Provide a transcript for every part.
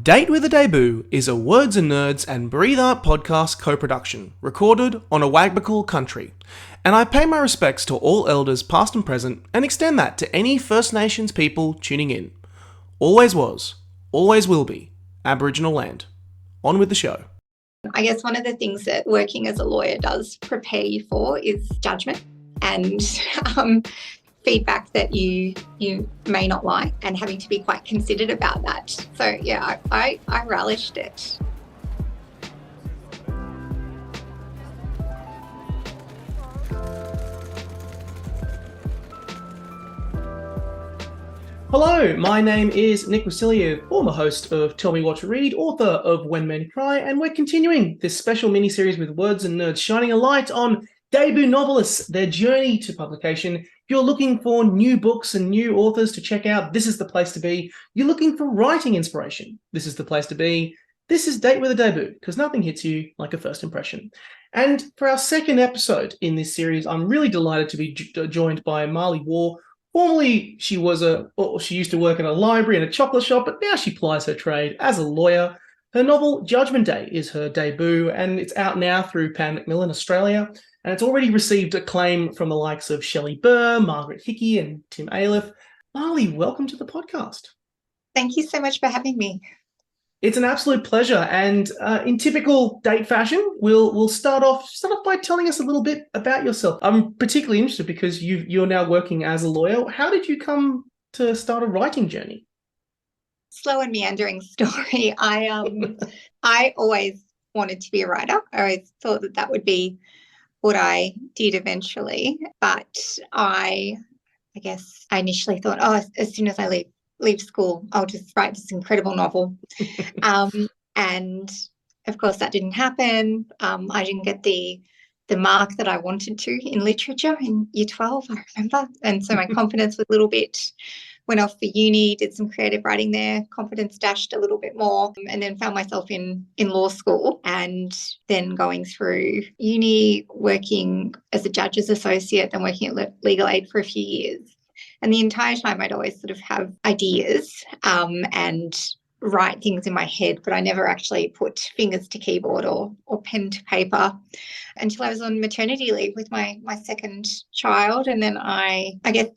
Date with a Debut is a Words and Nerds and Breathe Art podcast co-production, recorded on Awabakal Country, and I pay my respects to all elders past and present and extend that to any First Nations people tuning in. Always was, always will be, Aboriginal land. On with the show. I guess one of the things that working as a lawyer does prepare you for is judgment and feedback that you may not like, and having to be quite considered about that. So yeah, I relished it. Hello, my name is Nick Wasiliev, former host of Tell Me What to Read, author of When Men Cry, and we're continuing this special miniseries with Words and Nerds, shining a light on debut novelists, their journey to publication. If you're looking for new books and new authors to check out, this is the place to be. You're looking for writing inspiration, this is the place to be. This is Date with a Debut, because nothing hits you like a first impression. And for our second episode in this series, I'm really delighted to be joined by Mali Waugh. Formerly, she used to work in a library and a chocolate shop, but now she plies her trade as a lawyer. Her novel, Judgement Day, is her debut, and it's out now through Pan Macmillan Australia, and it's already received acclaim from the likes of Shelley Burr, Margaret Hickey, and Tim Ailiff. Mali, welcome to the podcast. Thank you so much for having me. It's an absolute pleasure, and in typical date fashion, we'll start off by telling us a little bit about yourself. I'm particularly interested because you're now working as a lawyer. How did you come to start a writing journey? Slow and meandering story. I always wanted to be a writer. I always thought that would be what I did eventually, but I guess I initially thought, as soon as I leave school, I'll just write this incredible novel. And of course that didn't happen. I didn't get the mark that I wanted to in literature in year 12, I remember. And so my confidence was a little bit, went off for uni, did some creative writing there, confidence dashed a little bit more, and then found myself in law school, and then going through uni, working as a judge's associate, then working at Legal Aid for a few years. And the entire time I'd always sort of have ideas and write things in my head, but I never actually put fingers to keyboard or pen to paper until I was on maternity leave with my second child. And then I guess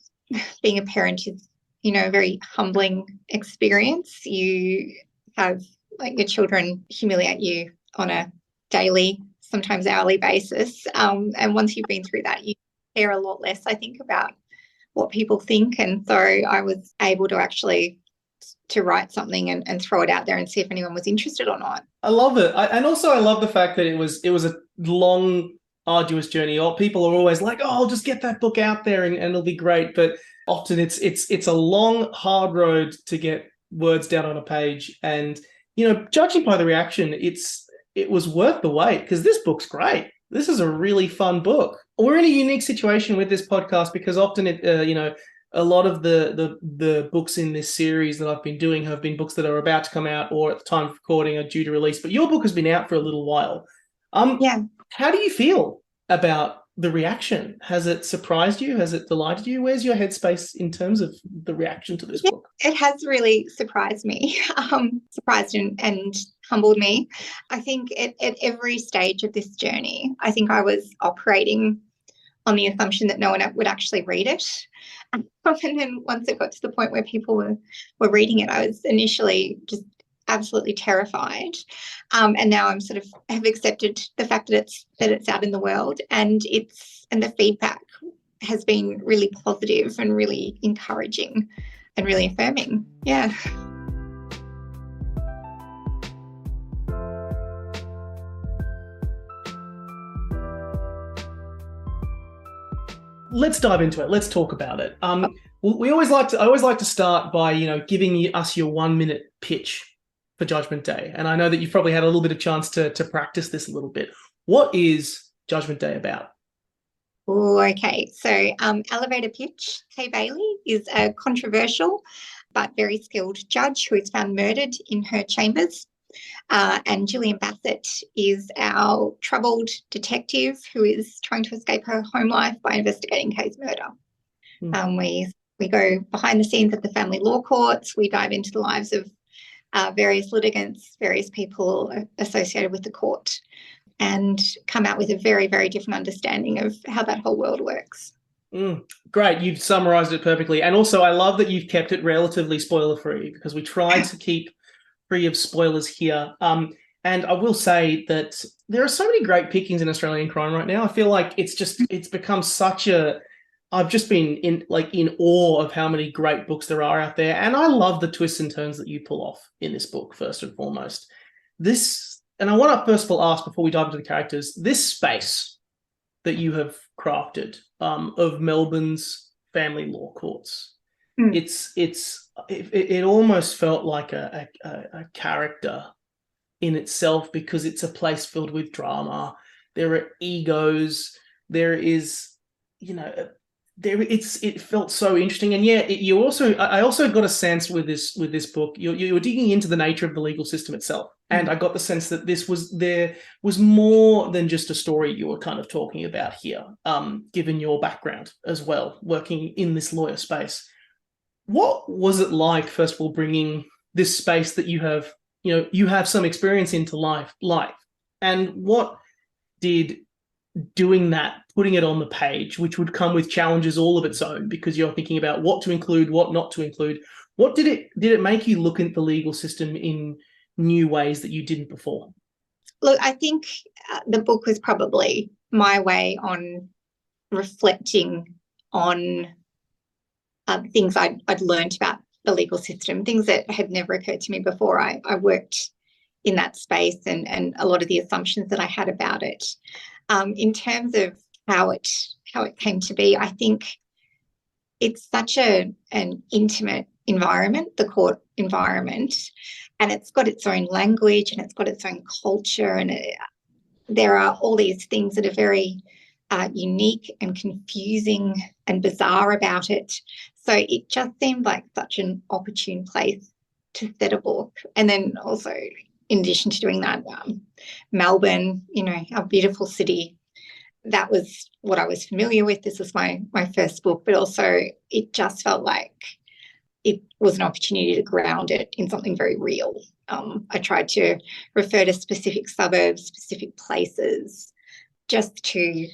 being a parent is, a very humbling experience. You have your children humiliate you on a daily, sometimes hourly basis. And once you've been through that, you care a lot less, I think, about what people think. And so I was able to actually to write something and throw it out there and see if anyone was interested or not. I love it. I love the fact that it was a long, arduous journey. People are always like, I'll just get that book out there and it'll be great. But often it's a long, hard road to get words down on a page. And, judging by the reaction, it was worth the wait, because this book's great. This is a really fun book. We're in a unique situation with this podcast because often a lot of the books in this series that I've been doing have been books that are about to come out or at the time of recording are due to release. But your book has been out for a little while. Yeah. How do you feel about the reaction? Has it surprised you? Has it delighted you? Where's your headspace in terms of the reaction to this book? It has really surprised me, surprised and humbled me. I think at every stage of this journey, I think I was operating on the assumption that no one would actually read it. And then once it got to the point where people were reading it, I was initially just absolutely terrified. And now I'm sort of have accepted the fact that it's out in the world, and the feedback has been really positive and really encouraging and really affirming. Yeah. Let's dive into it. Let's talk about it. I always like to start by giving us your 1-minute pitch for Judgement Day. And I know that you've probably had a little bit of chance to practice this a little bit. What is Judgement Day about? Okay. So elevator pitch. Kay Bailey is a controversial but very skilled judge who is found murdered in her chambers. And Gillian Bassett is our troubled detective who is trying to escape her home life by investigating Kay's murder. We go behind the scenes at the family law courts. We dive into the lives of various litigants, various people associated with the court, and come out with a very, very different understanding of how that whole world works. Great. You've summarized it perfectly. And also, I love that you've kept it relatively spoiler-free, because we tried to keep free of spoilers here. And I will say that there are so many great pickings in Australian crime right now. I feel like it's become such a... I've just been in awe of how many great books there are out there. And I love the twists and turns that you pull off in this book, first and foremost. And I want to first of all ask, before we dive into the characters, this space that you have crafted of Melbourne's family law courts. It almost felt like a character in itself, because it's a place filled with drama. There are egos. There is, it felt so interesting. And yeah, I also got a sense with this book, you were digging into the nature of the legal system itself. And I got the sense that there was more than just a story you were kind of talking about here, given your background as well, working in this lawyer space. What was it like, first of all, bringing this space that you have some experience into life, and what did doing that, putting it on the page, which would come with challenges all of its own, because you're thinking about what to include, what not to include. What did it make you look at the legal system in new ways that you didn't before? Look, I think the book was probably my way on reflecting on things I'd learned about the legal system, things that had never occurred to me before. I worked in that space, and a lot of the assumptions that I had about it. In terms of how it came to be, I think it's such an intimate environment, the court environment, and it's got its own language and it's got its own culture, and there are all these things that are very unique and confusing and bizarre about it. So it just seemed like such an opportune place to set a book. And then also, in addition to doing that, Melbourne, our beautiful city, that was what I was familiar with. This was my first book, but also it just felt like it was an opportunity to ground it in something very real. I tried to refer to specific suburbs, specific places, just to,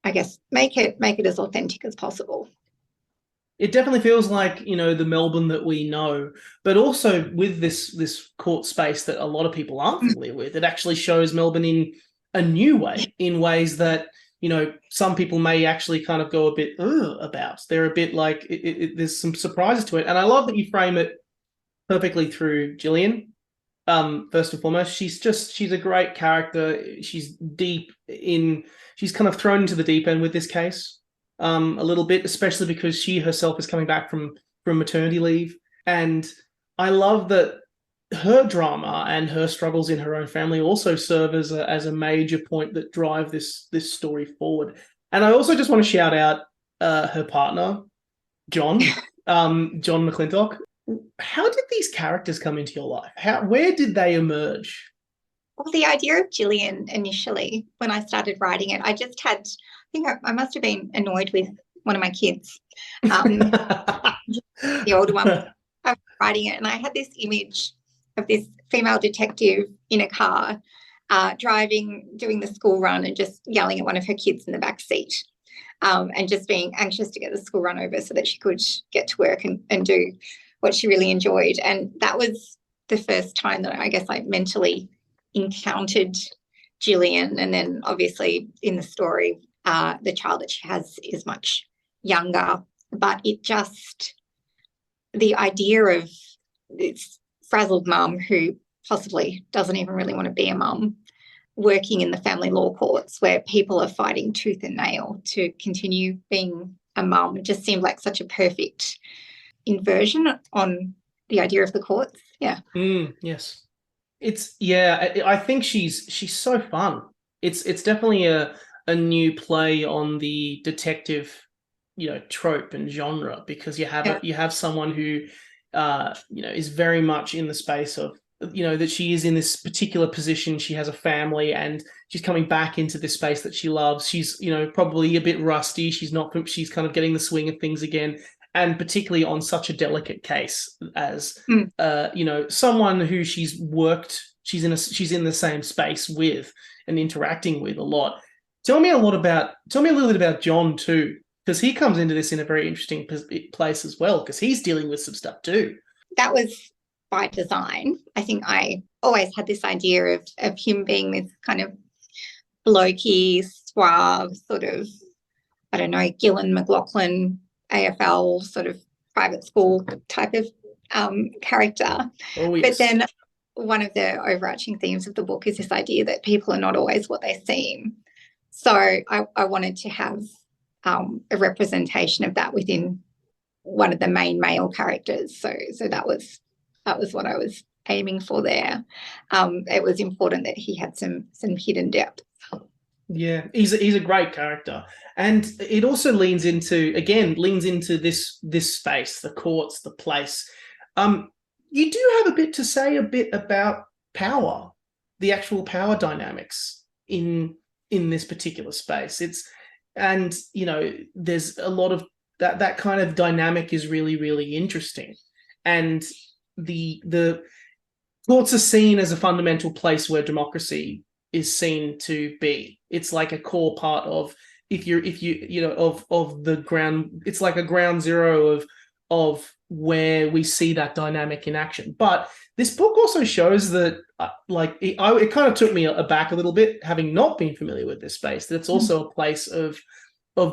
I guess, make it as authentic as possible. It definitely feels like, the Melbourne that we know, but also with this court space that a lot of people aren't familiar with, it actually shows Melbourne in a new way, in ways that, some people may actually kind of go a bit about. They're a bit like, there's some surprises to it. And I love that you frame it perfectly through Gillian. First and foremost, she's a great character. She's kind of thrown into the deep end with this case. A little bit, especially because she herself is coming back from maternity leave. And I love that her drama and her struggles in her own family also serve as a major point that drive this story forward. And I also just want to shout out her partner, John, John McClintock. How did these characters come into your life? Where did they emerge? Well, the idea of Gillian initially, when I started writing it, I must have been annoyed with one of my kids, the older one. I was writing it, and I had this image of this female detective in a car, driving, doing the school run, and just yelling at one of her kids in the back seat, and just being anxious to get the school run over so that she could get to work and do what she really enjoyed. And that was the first time that I guess I mentally encountered Gillian. And then obviously in the story, the child that she has is much younger, but the idea of this frazzled mum who possibly doesn't even really want to be a mum, working in the family law courts where people are fighting tooth and nail to continue being a mum, just seemed like such a perfect inversion on the idea of the courts. Yeah. Yes. I think she's so fun. It's definitely a new play on the detective, trope and genre, because you have someone who is very much in the space of, that she is in this particular position. She has a family and she's coming back into this space that she loves. She's, probably a bit rusty. She's kind of getting the swing of things again. and particularly on such a delicate case as someone who she's in the same space with and interacting with a lot. Tell me a little bit about John too, because he comes into this in a very interesting place as well, because he's dealing with some stuff too. That was by design. I think I always had this idea of him being this kind of blokey, suave, sort of, I don't know, Gillan McLaughlin, AFL sort of private school type of character. Oh, yes. But then one of the overarching themes of the book is this idea that people are not always what they seem. So I wanted to have a representation of that within one of the main male characters. So that was what I was aiming for there. It was important that he had some hidden depth. Yeah, he's a great character, and it also leans into this space, the courts, the place. You do have a bit to say about power, the actual power dynamics in this particular space. There's a lot of that kind of dynamic is really, really interesting, and the courts are seen as a fundamental place where democracy is seen to be. It's like a core part of of the ground. It's like a ground zero of where we see that dynamic in action. But this book also shows that it kind of took me aback a little bit, having not been familiar with this space, that it's also a place of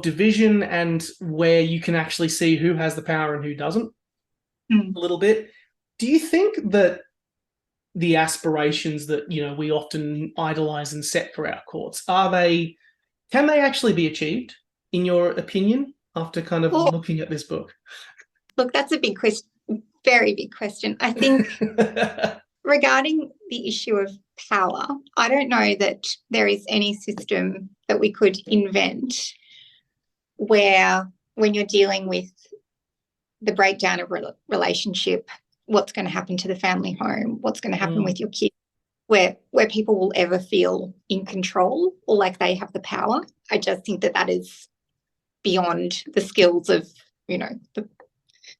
division and where you can actually see who has the power and who doesn't a little bit. Do you think that the aspirations that we often idolize and set for our courts, can they actually be achieved, in your opinion, after kind of looking at this book? Look, that's a big question, very big question. I think regarding the issue of power, I don't know that there is any system that we could invent where, when you're dealing with the breakdown of relationship, what's going to happen to the family home, what's going to happen with your kids, where people will ever feel in control or like they have the power. I just think that is beyond the skills of,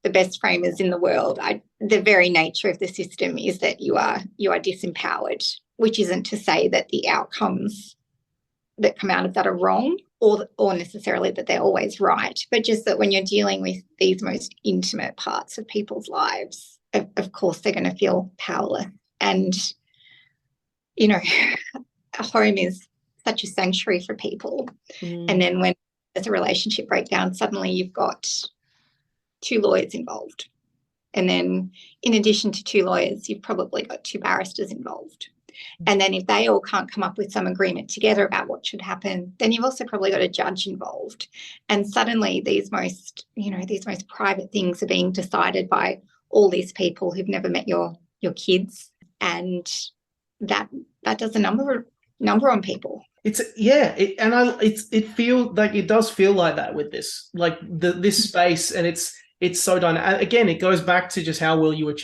the best framers in the world. The very nature of the system is that you are disempowered, which isn't to say that the outcomes that come out of that are wrong or necessarily that they're always right, but just that when you're dealing with these most intimate parts of people's lives, of course they're going to feel powerless. And, a home is such a sanctuary for people. And then when there's a relationship breakdown, suddenly you've got 2 lawyers involved. And then in addition to 2 lawyers, you've probably got 2 barristers involved. And then if they all can't come up with some agreement together about what should happen, then you've also probably got a judge involved. And suddenly these most private things are being decided by all these people who've never met your kids. And that does a number on people. It feels like it does feel like that with this, like this space, and it's so dynamic. Again, it goes back to just how well you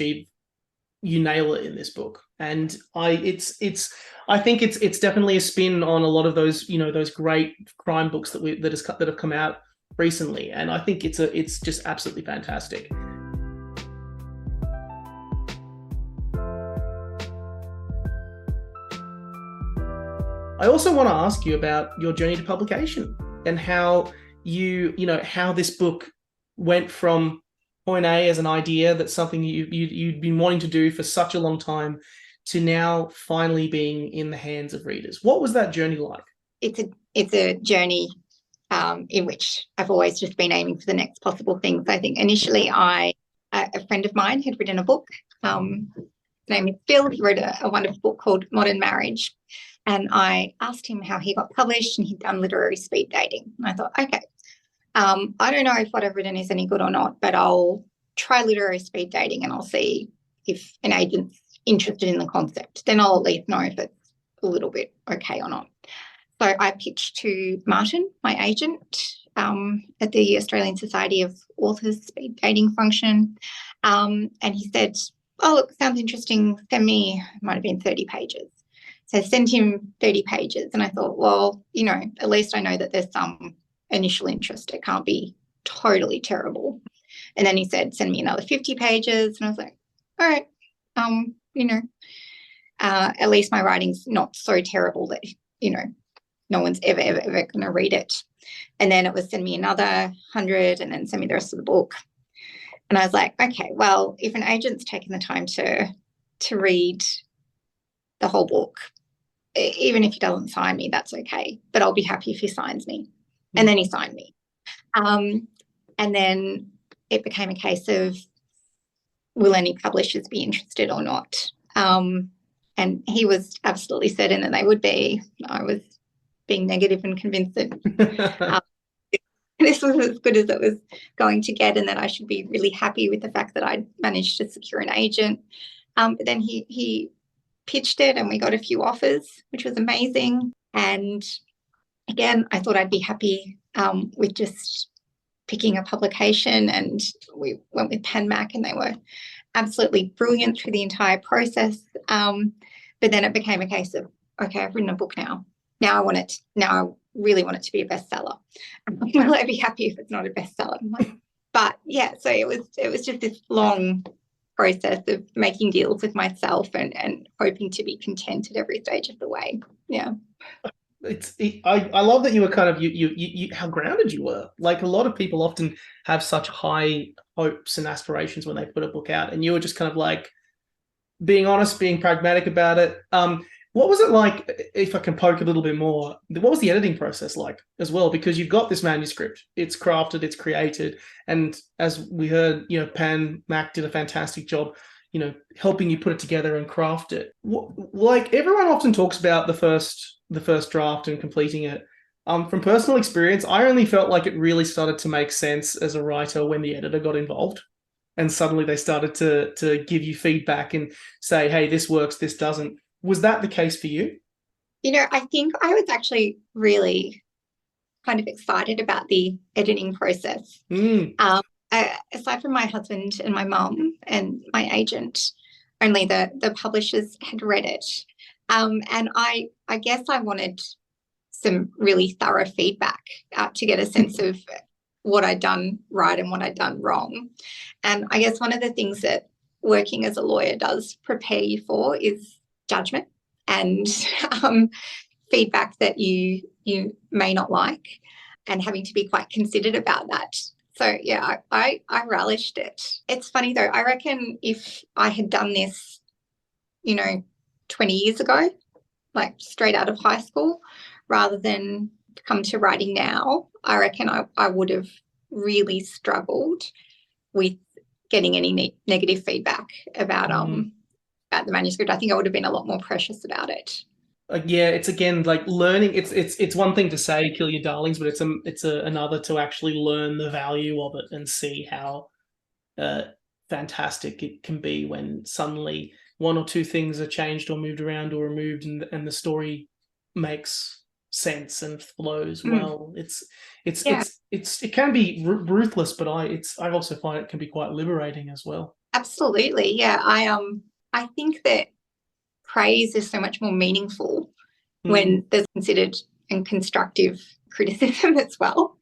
nail it in this book. And I think it's definitely a spin on a lot of those those great crime books that have come out recently, and I think it's just absolutely fantastic. I also want to ask you about your journey to publication and how how this book went from point A as an idea, that's something you'd been wanting to do for such a long time, to now finally being in the hands of readers. What was that journey like? It's a journey in which I've always just been aiming for the next possible things. I think initially a friend of mine had written a book. His name is Bill. He wrote a wonderful book called Modern Marriage. And I asked him how he got published, and he'd done literary speed dating. And I thought, okay, I don't know if what I've written is any good or not, but I'll try literary speed dating and I'll see if an agent's interested in the concept. Then I'll at least know if it's a little bit okay or not. So I pitched to Martin, my agent, at the Australian Society of Authors speed dating function. And he said, oh, look, sounds interesting. Send me, it might have been 30 pages. So I sent him 30 pages, and I thought, well, at least I know that there's some initial interest. It can't be totally terrible. And then he said, send me another 50 pages. And I was like, all right, at least my writing's not so terrible that, no one's ever going to read it. And then it was send me another 100 and then send me the rest of the book. And I was like, okay, well, if an agent's taken the time to read the whole book, even if he doesn't sign me, that's okay. But I'll be happy if he signs me. And then he signed me. And then it became a case of, will any publishers be interested or not? And he was absolutely certain that they would be. I was being negative and convinced that this was as good as it was going to get and that I should be really happy with the fact that I'd managed to secure an agent. But then he pitched it and we got a few offers, which was amazing. And again, I thought I'd be happy with just picking a publication, and we went with PenMac and they were absolutely brilliant through the entire process. But then it became a case of, okay, I've written a book now. Now I really want it to be a bestseller. Will I be happy if it's not a bestseller? But yeah, so it was just this long process of making deals with myself and hoping to be content at every stage of the way. Yeah. I love that you were kind of you how grounded you were. Like, a lot of people often have such high hopes and aspirations when they put a book out, and you were just kind of like being honest, being pragmatic about it. What was it like, if I can poke a little bit more, what was the editing process like as well? Because you've got this manuscript, it's crafted, it's created, and as we heard, PenMac did a fantastic job, helping you put it together and craft it. Like, everyone often talks about the first draft and completing it. From personal experience, I only felt like it really started to make sense as a writer when the editor got involved. And suddenly they started to give you feedback and say, hey, this works, this doesn't. Was that the case for you? I think I was actually really kind of excited about the editing process. Aside from my husband and my mum and my agent, only the publishers had read it. And I guess I wanted some really thorough feedback to get a sense of what I'd done right and what I'd done wrong. And I guess one of the things that working as a lawyer does prepare you for is judgment and feedback that you may not like, and having to be quite considered about that. So yeah, I relished it. It's funny though, I reckon if I had done this, 20 years ago, like straight out of high school, rather than come to writing now, I reckon I would have really struggled with getting any negative feedback about the manuscript. I think I would have been a lot more precious about it. Yeah, it's again like learning. It's one thing to say kill your darlings, but it's another to actually learn the value of it and see how fantastic it can be when suddenly one or two things are changed or moved around or removed, and the story makes sense and flows well. It can be ruthless, but I also find it can be quite liberating as well. Absolutely, yeah. I think that praise is so much more meaningful when there's considered and constructive criticism as well.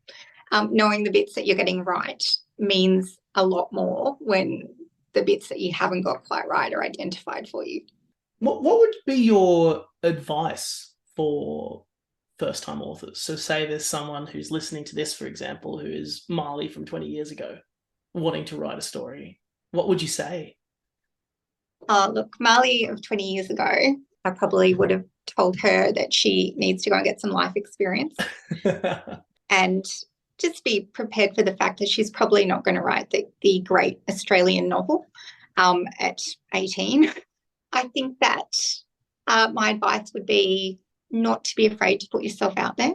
Knowing the bits that you're getting right means a lot more when the bits that you haven't got quite right are identified for you. What would be your advice for first-time authors? So say there's someone who's listening to this, for example, who is Mali from 20 years ago, wanting to write a story. What would you say? Look, Mali of 20 years ago, I probably would have told her that she needs to go and get some life experience and just be prepared for the fact that she's probably not going to write the great Australian novel at 18. I think that my advice would be not to be afraid to put yourself out there.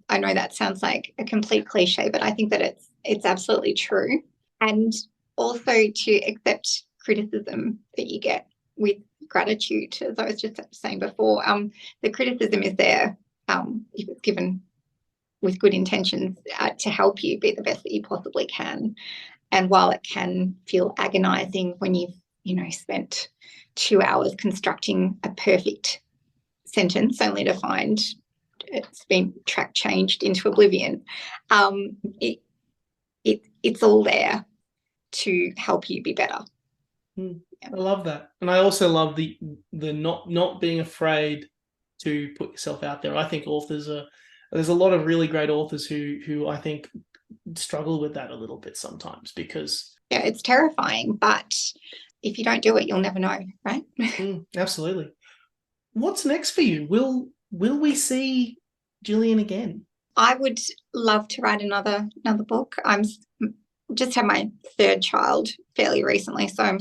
I know that sounds like a complete cliche, but I think that it's absolutely true. And also to accept criticism that you get with gratitude, as I was just saying before. The criticism is there if it's given with good intentions to help you be the best that you possibly can. And while it can feel agonizing when you've spent 2 hours constructing a perfect sentence only to find it's been track changed into oblivion, it's all there. to help you be better. I love that. And I also love the not being afraid to put yourself out there. I think there's a lot of really great authors who I think struggle with that a little bit sometimes, because it's terrifying, but if you don't do it, you'll never know, right? Absolutely. What's next for you? Will we see Gillian again? I would love to write another book. I'm just had my third child fairly recently, so I'm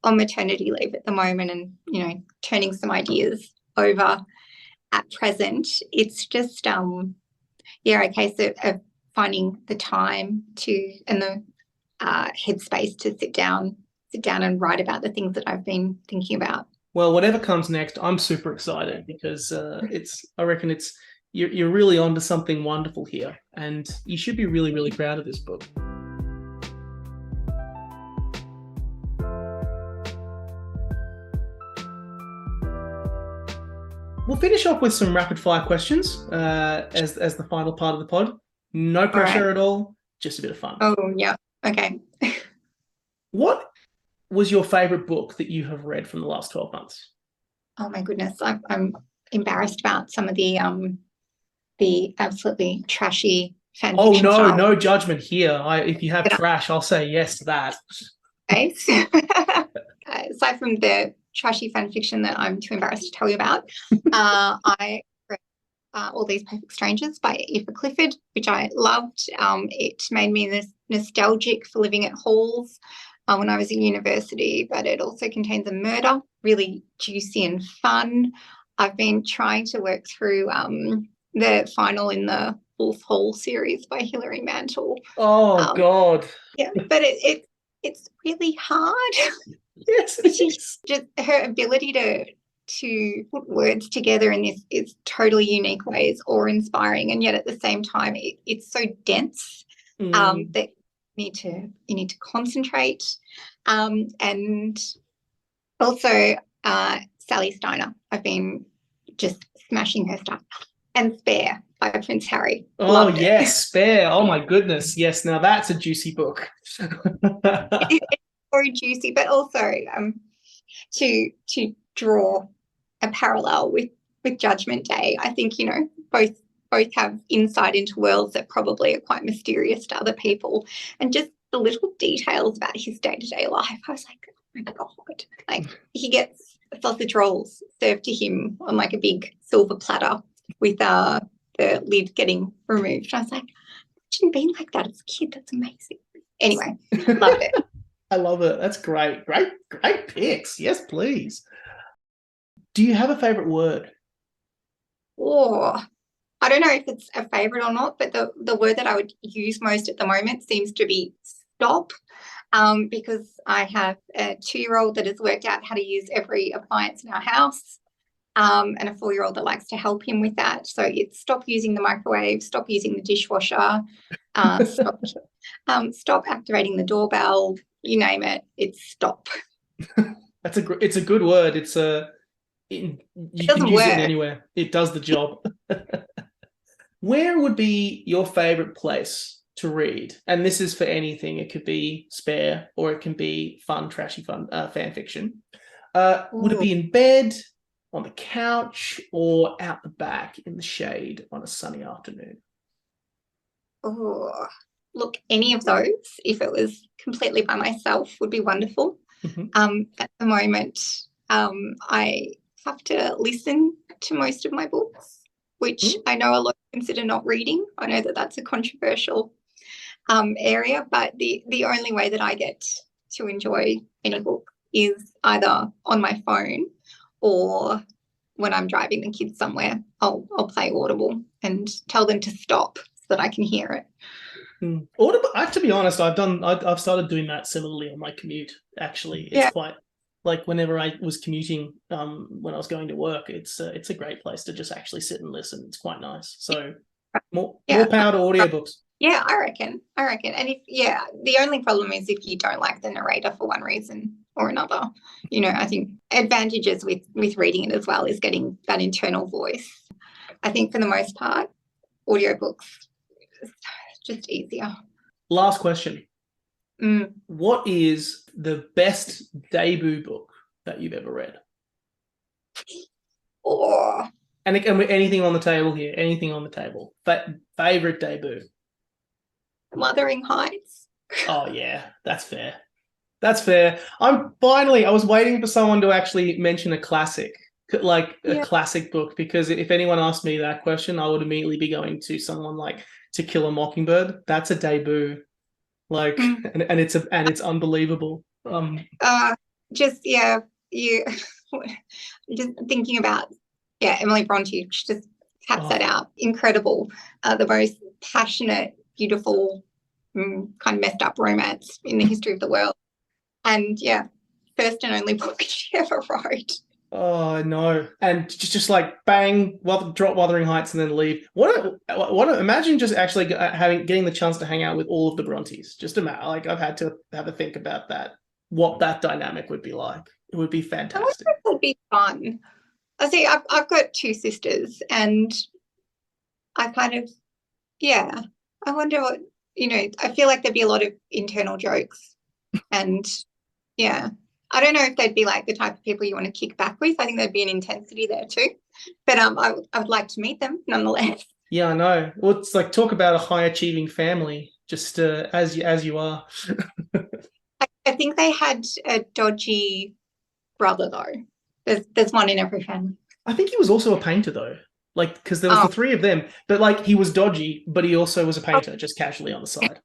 on maternity leave at the moment, and turning some ideas over at present. It's just a case of finding the time and the headspace to sit down and write about the things that I've been thinking about. Well, whatever comes next, I'm super excited, because I reckon you're really onto something wonderful here, and you should be really, really proud of this book. We'll finish off with some rapid fire questions as the final part of the pod. No pressure at all, just a bit of fun. Oh, yeah. Okay. What was your favorite book that you have read from the last 12 months? Oh my goodness, I'm embarrassed about some of the absolutely trashy fan fiction. Oh no judgment here. If you have trash, I'll say yes to that. Okay. Aside from the trashy fan fiction that I'm too embarrassed to tell you about, I read All These Perfect Strangers by Eva Clifford, which I loved. It made me nostalgic for living at halls when I was in university, but it also contains a murder, really juicy and fun. I've been trying to work through the final in the Wolf Hall series by Hilary Mantel. Oh, God. Yeah, but it's really hard. Yes, it is. Just her ability to put words together in this totally unique way is awe-inspiring, and yet at the same time it's so dense that you need to concentrate. And also Sally Steiner, I've been just smashing her stuff. And Spare by Prince Harry. Oh, yes, Spare. Oh, my goodness. Yes, now that's a juicy book. It's very juicy, but also to draw a parallel with Judgment Day. I think, both have insight into worlds that probably are quite mysterious to other people, and just the little details about his day-to-day life. I was like, oh my God. Like, he gets sausage rolls served to him on like a big silver platter with the lid getting removed. I was like, imagine being like that as a kid. That's amazing. Anyway, loved it. I love it. That's great. Great picks. Yes, please. Do you have a favorite word? Oh, I don't know if it's a favorite or not, but the word that I would use most at the moment seems to be stop, because I have a 2-year-old that has worked out how to use every appliance in our house, and a 4-year-old that likes to help him with that. So it's stop using the microwave, stop using the dishwasher, stop activating the doorbell, you name it, it's stop. It's a good word. You can use it anywhere. It does the job. Where would be your favorite place to read? And this is for anything. It could be Spare, or it can be trashy fan fiction. Would it be in bed, on the couch, or out the back in the shade on a sunny afternoon? Oh, look, any of those, if it was completely by myself, would be wonderful. Mm-hmm. At the moment, I have to listen to most of my books, which I know a lot consider not reading. I know that that's a controversial area, but the only way that I get to enjoy any book is either on my phone, or when I'm driving the kids somewhere, I'll play Audible and tell them to stop so that I can hear it. Audible, to be honest, I've started doing that similarly on my commute. Actually, it's quite like whenever I was commuting, when I was going to work, it's a great place to just actually sit and listen. It's quite nice. So more power to audiobooks. Yeah, I reckon. And the only problem is if you don't like the narrator for one reason or another. I think advantages with reading it as well is getting that internal voice. I think for the most part, audiobooks is just easier. Last question. What is the best debut book that you've ever read? Oh, And anything on the table here, anything on the table. Favorite debut? Wuthering Heights. Oh yeah, that's fair. That's fair. I was waiting for someone to actually mention a classic, like a classic book, because if anyone asked me that question, I would immediately be going to someone like To Kill a Mockingbird. That's a debut. Like, and it's unbelievable. Just you just thinking about Emily Bronte just taps that out. Incredible. The most passionate, beautiful, kind of messed up romance in the history of the world. And first and only book she ever wrote. Oh no! And just like bang, drop Wuthering Heights and then leave. Imagine just actually getting the chance to hang out with all of the Brontes. Just imagine, like I've had to have a think about that. What that dynamic would be like. It would be fantastic. I wonder if it would be fun. I see. I've got two sisters, and I kind of I wonder what I feel like there'd be a lot of internal jokes, and I don't know if they'd be like the type of people you want to kick back with. I think there'd be an intensity there too. But I would like to meet them nonetheless. Yeah, I know. Well, it's like talk about a high achieving family, just as you are. I think they had a dodgy brother though. There's one in every family. I think he was also a painter though. Like, because there was the three of them, but like he was dodgy, but he also was a painter, just casually on the side.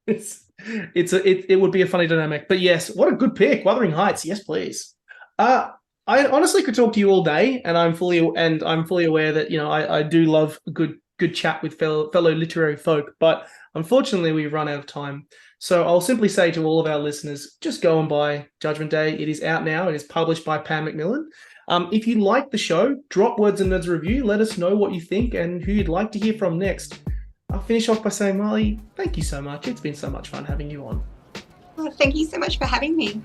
It would be a funny dynamic. But yes, what a good pick, Wuthering Heights. Yes, please. I honestly could talk to you all day, and I'm fully aware that I do love a good chat with fellow literary folk, but unfortunately we've run out of time. So I'll simply say to all of our listeners, just go and buy Judgment Day. It is out now. It is published by Pam Macmillan. If you like the show, drop Words and Nerds a review. Let us know what you think and who you'd like to hear from next. I'll finish off by saying, Mali, thank you so much. It's been so much fun having you on. Well, thank you so much for having me.